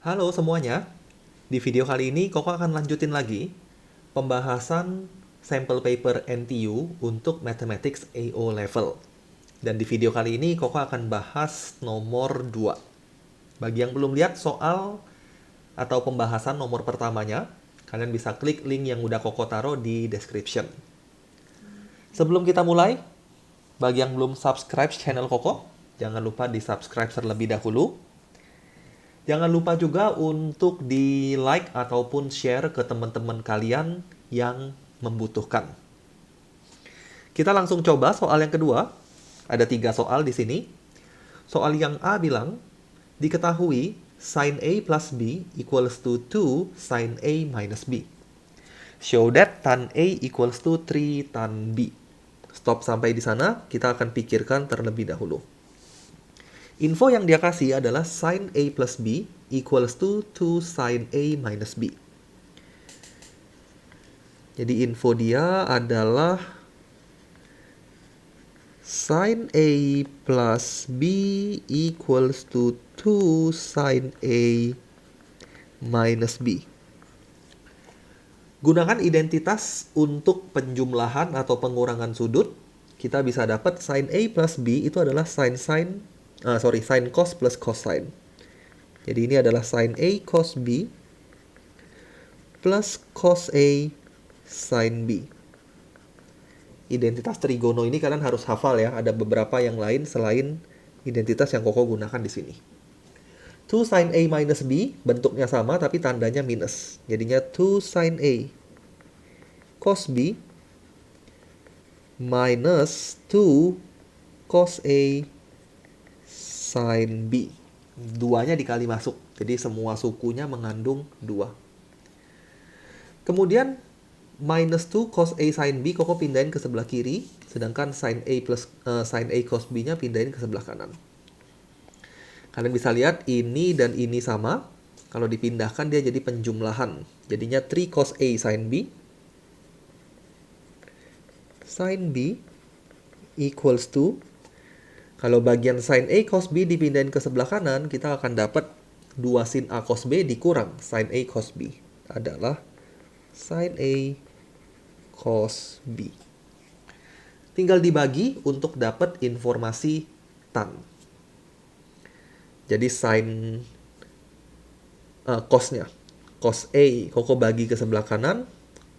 Halo semuanya, di video kali ini Koko akan lanjutin lagi pembahasan sampel paper NTU untuk Mathematics AO Level. Dan di video kali ini Koko akan bahas nomor 2. Bagi yang belum lihat soal atau pembahasan nomor pertamanya, kalian bisa klik link yang udah Koko taruh di description. Sebelum kita mulai, bagi yang belum subscribe channel Koko, jangan lupa di subscribe terlebih dahulu. Jangan lupa juga untuk di like ataupun share ke teman-teman kalian yang membutuhkan. Kita langsung coba soal yang kedua. Ada 3 soal di sini. Soal yang A bilang, diketahui sin A plus B equals to 2 sin A minus B. Show that tan A equals to 3 tan B. Stop sampai di sana, kita akan pikirkan terlebih dahulu. Info yang dia kasih adalah sin A plus B equals to 2 sin A minus B. Jadi info dia adalah sin A plus B equals to 2 sin A minus B. Gunakan identitas untuk penjumlahan atau pengurangan sudut. Kita bisa dapat sin A plus B itu adalah sin cos plus cosine. Jadi ini adalah sin A cos B plus cos A sin B. Identitas trigono ini kalian harus hafal ya. Ada beberapa yang lain selain identitas yang Koko gunakan di sini. 2 sin A minus B bentuknya sama tapi tandanya minus. Jadinya 2 sin A cos B minus 2 cos A sin B. Duanya dikali masuk. Jadi semua sukunya mengandung 2. Kemudian minus 2 cos A sin B Koko pindahin ke sebelah kiri. Sedangkan sin A cos B-nya pindahin ke sebelah kanan. Kalian bisa lihat ini dan ini sama. Kalau dipindahkan dia jadi penjumlahan. Jadinya 3 cos A sin B. Sin B equals to, kalau bagian sin A cos B dipindahin ke sebelah kanan, kita akan dapat 2 sin A cos B dikurang sin A cos B. Adalah sin A cos B. Tinggal dibagi untuk dapat informasi tan. Jadi sin cosnya. Cos A Koko bagi ke sebelah kanan,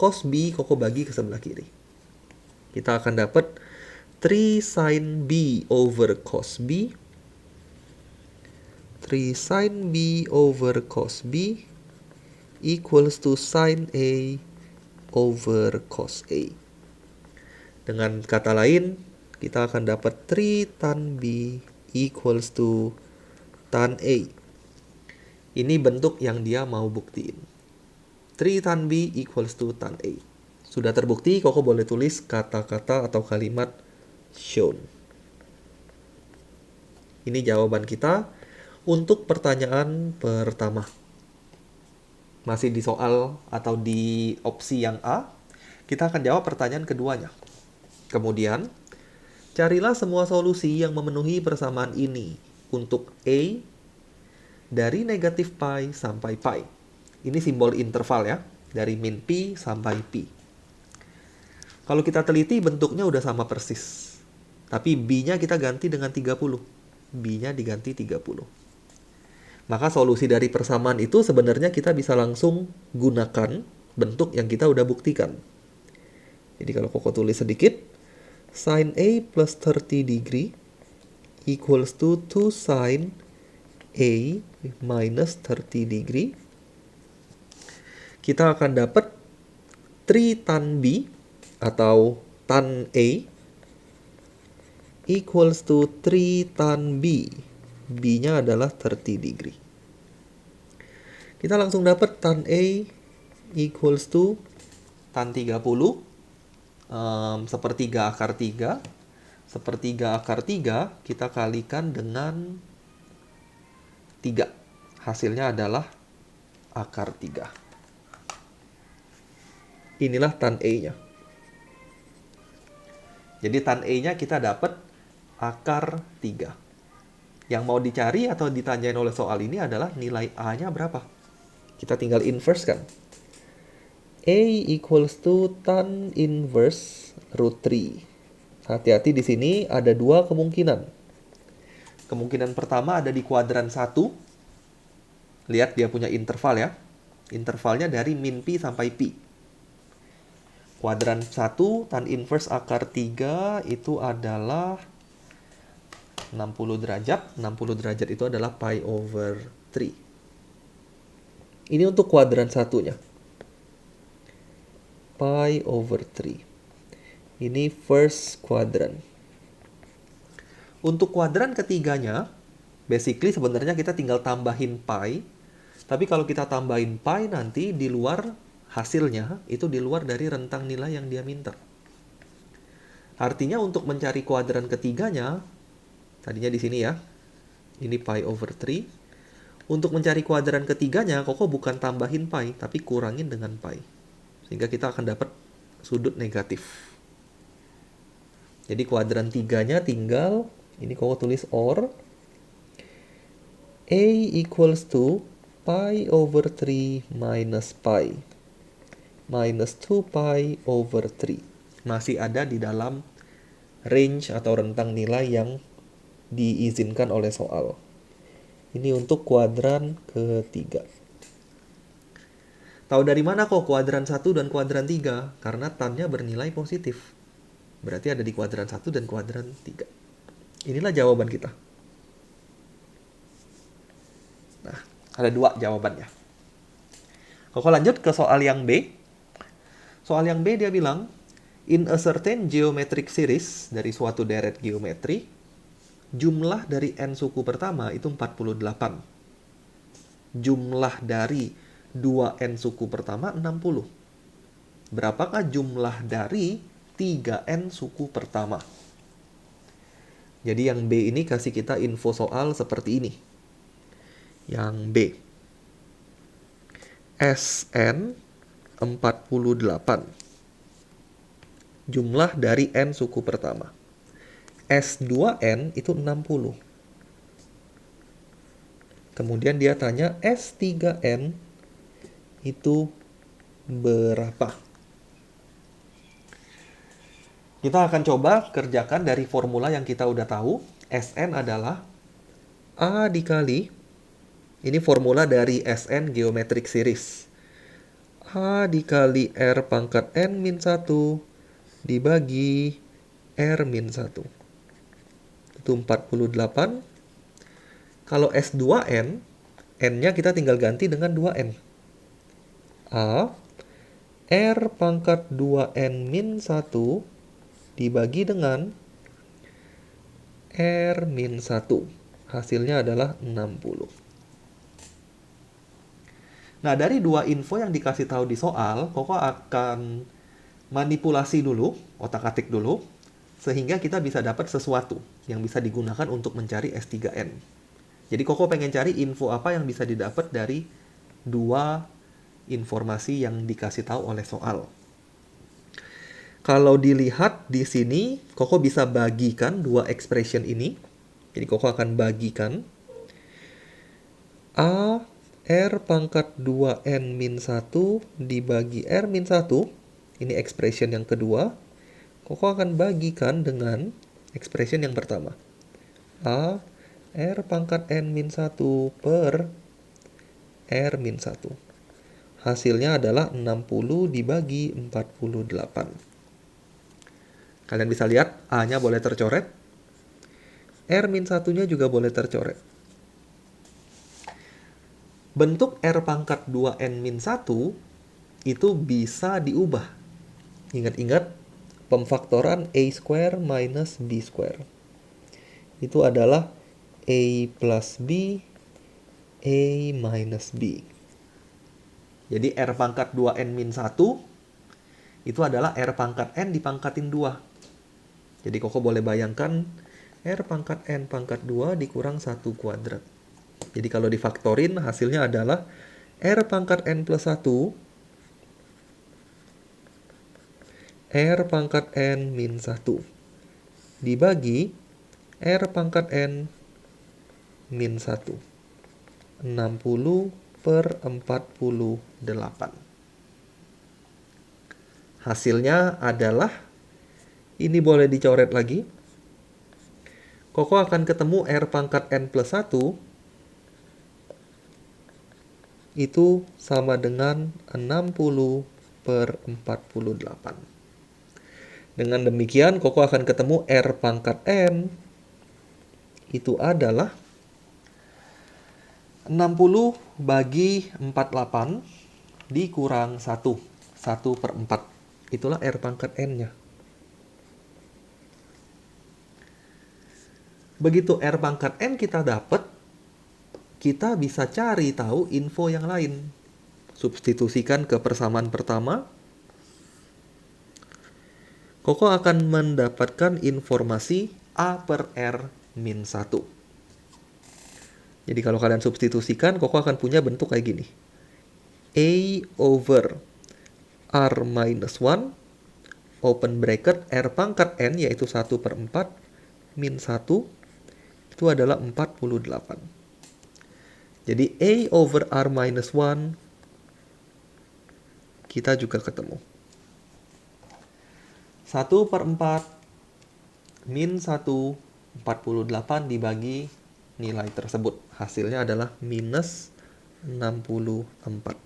cos B Koko bagi ke sebelah kiri. Kita akan dapat 3 sin B over cos B. 3 sin B over cos B equals to sin A over cos A. Dengan kata lain, kita akan dapat 3 tan B equals to tan A. Ini bentuk yang dia mau buktiin. 3 tan B equals to tan A. Sudah terbukti, Koko boleh tulis kata-kata atau kalimat shown. Ini jawaban kita untuk pertanyaan pertama. Masih di soal atau di opsi yang A, kita akan jawab pertanyaan keduanya. Kemudian, carilah semua solusi yang memenuhi persamaan ini untuk A dari negatif pi sampai pi. Ini simbol interval ya, dari min pi sampai pi. Kalau kita teliti bentuknya udah sama persis. Tapi B-nya kita ganti dengan 30. B-nya diganti 30. Maka solusi dari persamaan itu sebenarnya kita bisa langsung gunakan bentuk yang kita udah buktikan. Jadi kalau Koko tulis sedikit, sin A plus 30 degree equals to 2 sin A minus 30 degree. Kita akan dapat 3 tan B atau tan A equals to 3 tan B. B-nya adalah 30 degree. Kita langsung dapat tan A equals to tan 30 sepertiga akar 3. Sepertiga akar 3 kita kalikan dengan 3. Hasilnya adalah akar 3. Inilah tan A-nya. Jadi tan A-nya kita dapat akar 3. Yang mau dicari atau ditanyain oleh soal ini adalah nilai A-nya berapa. Kita tinggal inverse kan. A equals to tan inverse root 3. Hati-hati di sini ada dua kemungkinan. Kemungkinan pertama ada di kuadran 1. Lihat dia punya interval ya. Intervalnya dari min pi sampai pi. Kuadran 1 tan inverse akar 3 itu adalah 60 derajat. 60 derajat itu adalah pi over 3. Ini untuk kuadran satunya. Pi over 3. Ini first quadrant. Untuk kuadran ketiganya, basically sebenarnya kita tinggal tambahin pi. Tapi kalau kita tambahin pi nanti di luar hasilnya, itu di luar dari rentang nilai yang dia minta. Artinya untuk mencari kuadran ketiganya, tadinya di sini ya, ini pi over 3. Untuk mencari kuadran ketiganya, Koko bukan tambahin pi, tapi kurangin dengan pi. Sehingga kita akan dapat sudut negatif. Jadi kuadran 3-nya tinggal, ini Koko tulis OR. A equals to pi over 3 minus pi. Minus 2 pi over 3. Masih ada di dalam range atau rentang nilai yang diizinkan oleh soal. Ini untuk kuadran ketiga. Tahu dari mana kok kuadran 1 dan kuadran 3? Karena tan-nya bernilai positif. Berarti ada di kuadran 1 dan kuadran 3. Inilah jawaban kita. Nah, ada dua jawabannya. Koko lanjut ke soal yang B. Soal yang B dia bilang, in a certain geometric series dari suatu deret geometri, jumlah dari n suku pertama itu 48. Jumlah dari 2n suku pertama 60. Berapakah jumlah dari 3n suku pertama? Jadi yang B ini kasih kita info soal seperti ini. Yang B. Sn 48. Jumlah dari n suku pertama. S2n itu 60. Kemudian dia tanya S3n itu berapa? Kita akan coba kerjakan dari formula yang kita udah tahu. Sn adalah A dikali, ini formula dari Sn geometric series. A dikali R pangkat N min 1 dibagi R min 1. Itu 48. Kalau S2n, N-nya kita tinggal ganti dengan 2n. A, R pangkat 2n min 1 dibagi dengan R min 1. Hasilnya adalah 60. Nah, dari dua info yang dikasih tahu di soal, Koko akan manipulasi dulu, otak-atik dulu, sehingga kita bisa dapat sesuatu yang bisa digunakan untuk mencari S3N. Jadi Koko pengen cari info apa yang bisa didapat dari dua informasi yang dikasih tahu oleh soal. Kalau dilihat di sini, Koko bisa bagikan dua expression ini. Jadi Koko akan bagikan A R pangkat 2N min 1 dibagi R min 1. Ini expression yang kedua. Koko akan bagikan dengan expression yang pertama. A R pangkat N min 1 per R min 1. Hasilnya adalah 60 dibagi 48. Kalian bisa lihat A-nya boleh tercoret. R min 1-nya juga boleh tercoret. Bentuk R pangkat 2N min 1 itu bisa diubah. Ingat-ingat pemfaktoran A square minus B square. Itu adalah A plus B, A minus B. Jadi R pangkat 2N min 1 itu adalah R pangkat N dipangkatin 2. Jadi Koko boleh bayangkan R pangkat N pangkat 2 dikurang 1 kuadrat. Jadi kalau difaktorin hasilnya adalah R pangkat N plus 1 R pangkat N min 1 dibagi R pangkat N min 1. 60 per 48. Hasilnya adalah, ini boleh dicoret lagi. Koko akan ketemu R pangkat N plus 1 itu sama dengan 60 per 48. Dengan demikian, Koko akan ketemu R pangkat N itu adalah 60 bagi 48 dikurang 1. 1 per 4. Itulah R pangkat N-nya. Begitu R pangkat N kita dapat, kita bisa cari tahu info yang lain. Substitusikan ke persamaan pertama. Koko akan mendapatkan informasi A per R min 1. Jadi kalau kalian substitusikan, Koko akan punya bentuk kayak gini. A over R minus 1, open bracket, R pangkat N, yaitu 1 per 4, min 1, itu adalah 48. Jadi A over R minus 1, kita juga ketemu. 1 per 4, min 1, 48 dibagi nilai tersebut. Hasilnya adalah minus 64.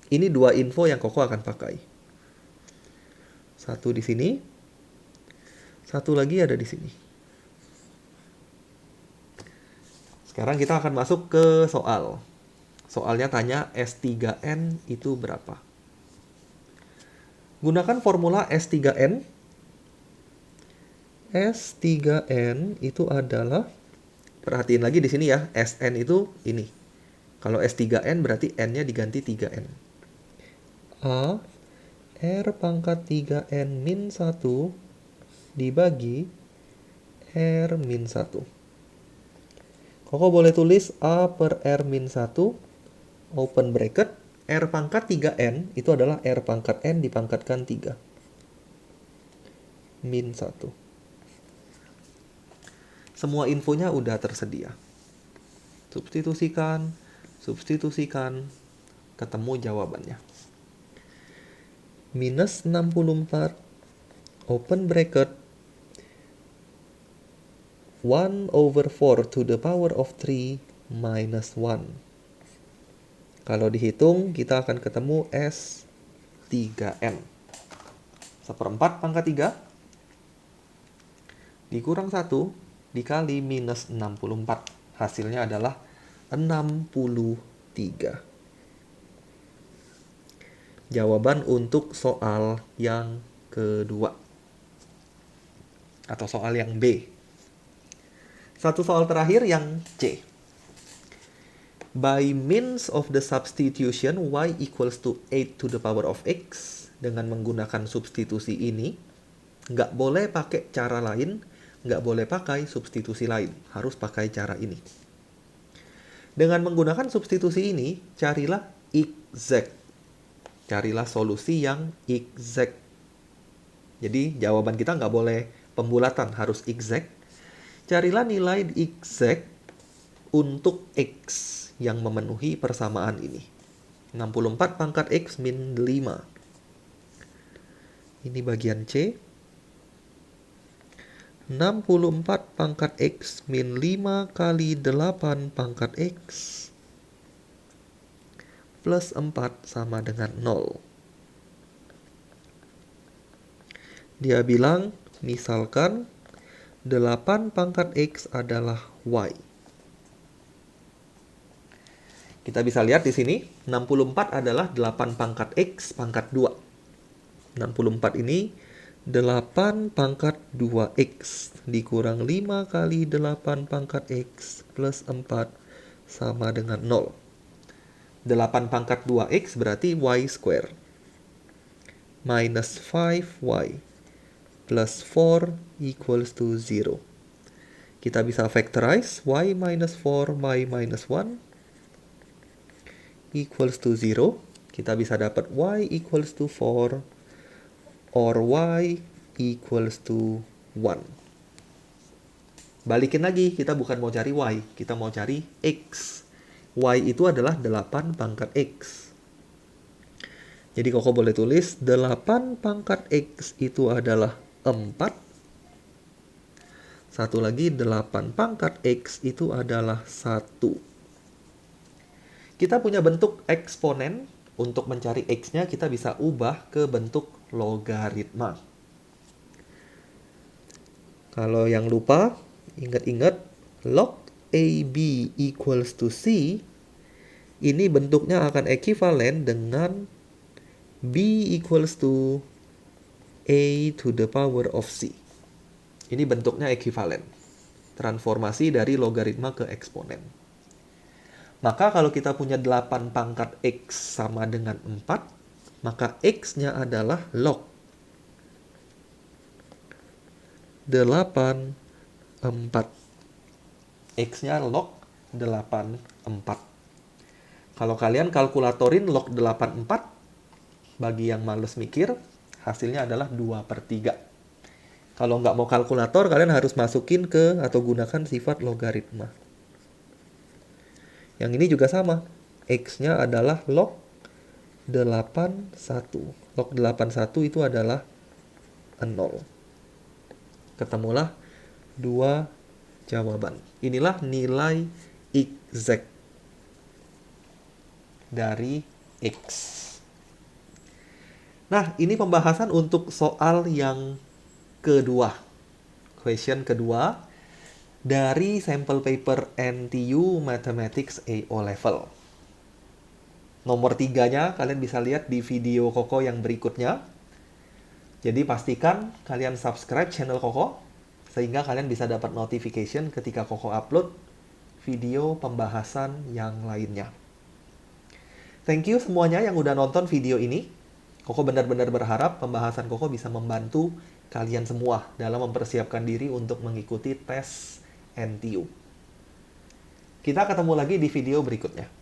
Ini dua info yang Koko akan pakai. Satu di sini, satu lagi ada di sini. Sekarang kita akan masuk ke soal. Soalnya tanya S3N itu berapa? Gunakan formula S3N. S3N itu adalah, perhatiin lagi di sini ya, Sn itu ini. Kalau S3N berarti N-nya diganti 3N. A R pangkat 3N min 1 dibagi R min 1. Koko boleh tulis A per R min 1, open bracket, R pangkat 3N itu adalah R pangkat N dipangkatkan 3. Min 1. Semua infonya udah tersedia. Substitusikan, ketemu jawabannya. Minus 64, open bracket, 1 over 4 to the power of 3 minus 1. Kalau dihitung, kita akan ketemu S3N. 1/4 pangkat 3 dikurang 1 dikali minus 64. Hasilnya adalah 63. Jawaban untuk soal yang kedua. Atau soal yang B. Satu soal terakhir yang C. By means of the substitution y equals to 8 to the power of x, dengan menggunakan substitusi ini, nggak boleh pakai cara lain, nggak boleh pakai substitusi lain, harus pakai cara ini. Dengan menggunakan substitusi ini, carilah exact. Carilah solusi yang exact. Jadi jawaban kita nggak boleh pembulatan, harus exact. Carilah nilai exact untuk x yang memenuhi persamaan ini. 64 pangkat x min 5. Ini bagian C. 64 pangkat x min 5 kali 8 pangkat x plus 4 sama dengan 0. Dia bilang, misalkan 8 pangkat x adalah y. Kita bisa lihat di sini, 64 adalah 8 pangkat x pangkat 2. 64 ini 8 pangkat 2x dikurang 5 kali 8 pangkat x plus 4 sama dengan 0. 8 pangkat 2x berarti y square. Minus 5y plus 4 equals to 0. Kita bisa factorize y minus 4, y minus 1 equals to 0. Kita bisa dapat y equals to 4 or y equals to 1. Balikin lagi, kita bukan mau cari Y, kita mau cari X. Y itu adalah 8 pangkat X. Jadi Koko boleh tulis 8 pangkat X itu adalah 4. Satu lagi 8 pangkat X itu adalah 1. Kita punya bentuk eksponen. Untuk mencari X-nya kita bisa ubah ke bentuk logaritma. Kalau yang lupa, ingat-ingat log AB equals to C, ini bentuknya akan ekuivalen dengan B equals to A to the power of C. Ini bentuknya ekuivalen. Transformasi dari logaritma ke eksponen. Maka kalau kita punya 8 pangkat X sama dengan 4, maka X-nya adalah log 8, 4. X-nya log 8, 4. Kalau kalian kalkulatorin log 8, 4, bagi yang males mikir, hasilnya adalah 2/3. Kalau nggak mau kalkulator, kalian harus masukin ke atau gunakan sifat logaritma. Yang ini juga sama. X-nya adalah log 81. Log 81 itu adalah 0. Ketemulah 2 jawaban. Inilah nilai exact dari X. Nah, ini pembahasan untuk soal yang kedua. Question kedua dari sampel paper NTU Mathematics AO Level. Nomor 3-nya kalian bisa lihat di video Koko yang berikutnya. Jadi pastikan kalian subscribe channel Koko, sehingga kalian bisa dapat notification ketika Koko upload video pembahasan yang lainnya. Thank you semuanya yang udah nonton video ini. Koko benar-benar berharap pembahasan Koko bisa membantu kalian semua dalam mempersiapkan diri untuk mengikuti tes NTU. Kita ketemu lagi di video berikutnya.